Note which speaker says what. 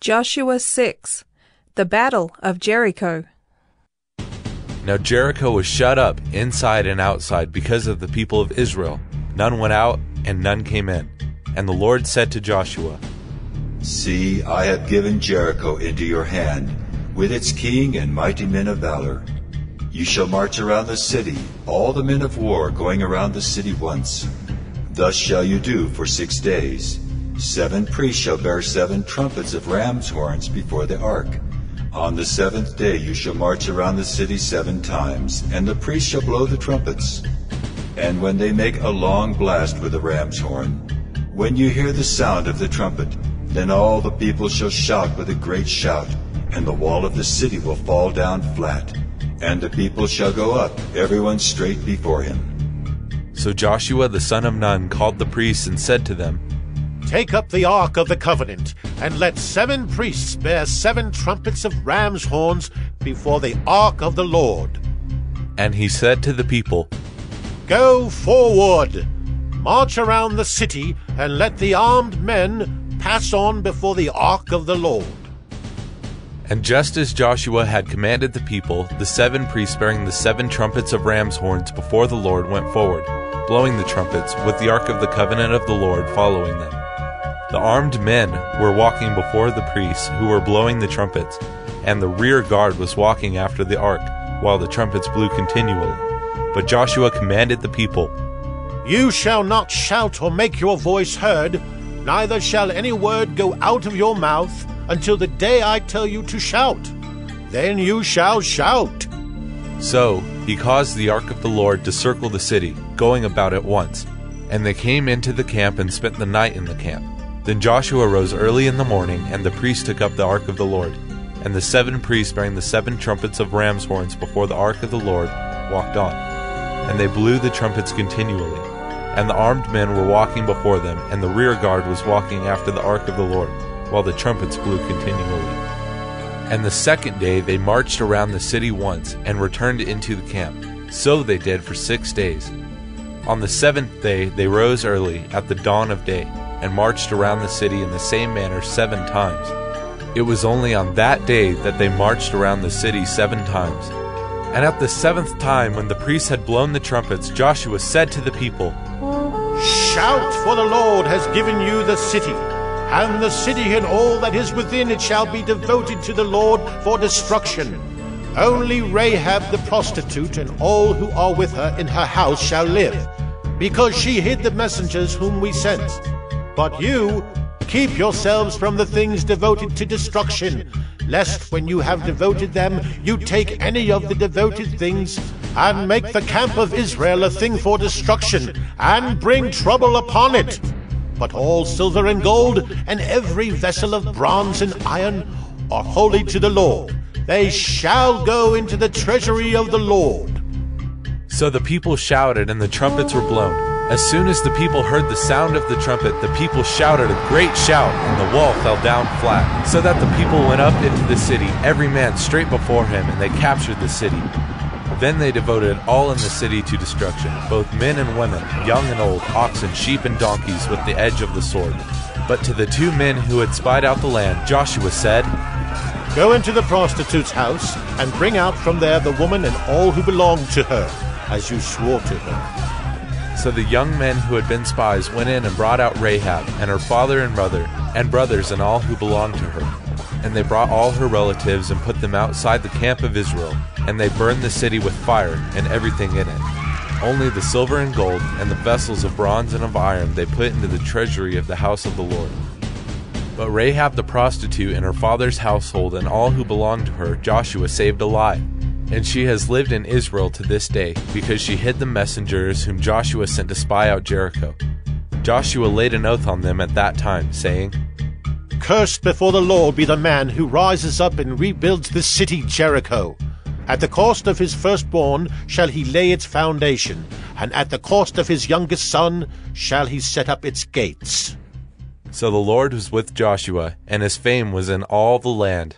Speaker 1: Joshua 6. The Battle of Jericho.
Speaker 2: Now Jericho was shut up inside and outside because of the people of Israel. None went out, and none came in. And the Lord said to Joshua,
Speaker 3: See, I have given Jericho into your hand, with its king and mighty men of valor. You shall march around the city, all the men of war going around the city once. Thus shall you do for 6 days. 7 priests shall bear 7 trumpets of ram's horns before the ark. On the 7th day you shall march around the city 7 times, and the priests shall blow the trumpets. And when they make a long blast with the ram's horn, when you hear the sound of the trumpet, then all the people shall shout with a great shout, and the wall of the city will fall down flat, and the people shall go up, everyone straight before him.
Speaker 2: So Joshua the son of Nun called the priests and said to them,
Speaker 4: Take up the ark of the covenant, and let 7 priests bear 7 trumpets of ram's horns before the ark of the Lord.
Speaker 2: And he said to the people,
Speaker 4: Go forward, march around the city, and let the armed men pass on before the ark of the Lord.
Speaker 2: And just as Joshua had commanded the people, the 7 priests bearing the 7 trumpets of ram's horns before the Lord went forward, blowing the trumpets, with the ark of the covenant of the Lord following them. The armed men were walking before the priests who were blowing the trumpets, and the rear guard was walking after the ark, while the trumpets blew continually. But Joshua commanded the people,
Speaker 4: You shall not shout or make your voice heard, neither shall any word go out of your mouth until the day I tell you to shout. Then you shall shout.
Speaker 2: So he caused the ark of the Lord to circle the city, going about it once. And they came into the camp and spent the night in the camp. Then Joshua rose early in the morning, and the priests took up the ark of the Lord. And the 7 priests bearing the 7 trumpets of ram's horns before the ark of the Lord walked on. And they blew the trumpets continually. And the armed men were walking before them, and the rear guard was walking after the ark of the Lord, while the trumpets blew continually. And the 2nd day they marched around the city once, and returned into the camp. So they did for 6 days. On the 7th day they rose early at the dawn of day, and marched around the city in the same manner 7 times. It was only on that day that they marched around the city 7 times. And at the 7th time, when the priests had blown the trumpets, Joshua said to the people,
Speaker 4: Shout, for the Lord has given you the city, and the city and all that is within it shall be devoted to the Lord for destruction. Only Rahab the prostitute and all who are with her in her house shall live, because she hid the messengers whom we sent. But you, keep yourselves from the things devoted to destruction, lest when you have devoted them, you take any of the devoted things, and make the camp of Israel a thing for destruction, and bring trouble upon it. But all silver and gold, and every vessel of bronze and iron, are holy to the Lord. They shall go into the treasury of the Lord.
Speaker 2: So the people shouted, and the trumpets were blown. As soon as the people heard the sound of the trumpet, the people shouted a great shout, and the wall fell down flat, so that the people went up into the city, every man straight before him, and they captured the city. Then they devoted all in the city to destruction, both men and women, young and old, oxen, sheep, and donkeys, with the edge of the sword. But to the 2 men who had spied out the land, Joshua said,
Speaker 4: Go into the prostitute's house, and bring out from there the woman and all who belong to her, as you swore to her.
Speaker 2: So the young men who had been spies went in and brought out Rahab, and her father and brother, and brothers and all who belonged to her. And they brought all her relatives and put them outside the camp of Israel, and they burned the city with fire and everything in it. Only the silver and gold and the vessels of bronze and of iron they put into the treasury of the house of the Lord. But Rahab the prostitute and her father's household and all who belonged to her Joshua saved alive. And she has lived in Israel to this day, because she hid the messengers whom Joshua sent to spy out Jericho. Joshua laid an oath on them at that time, saying,
Speaker 4: Cursed before the Lord be the man who rises up and rebuilds the city Jericho. At the cost of his firstborn shall he lay its foundation, and at the cost of his youngest son shall he set up its gates.
Speaker 2: So the Lord was with Joshua, and his fame was in all the land.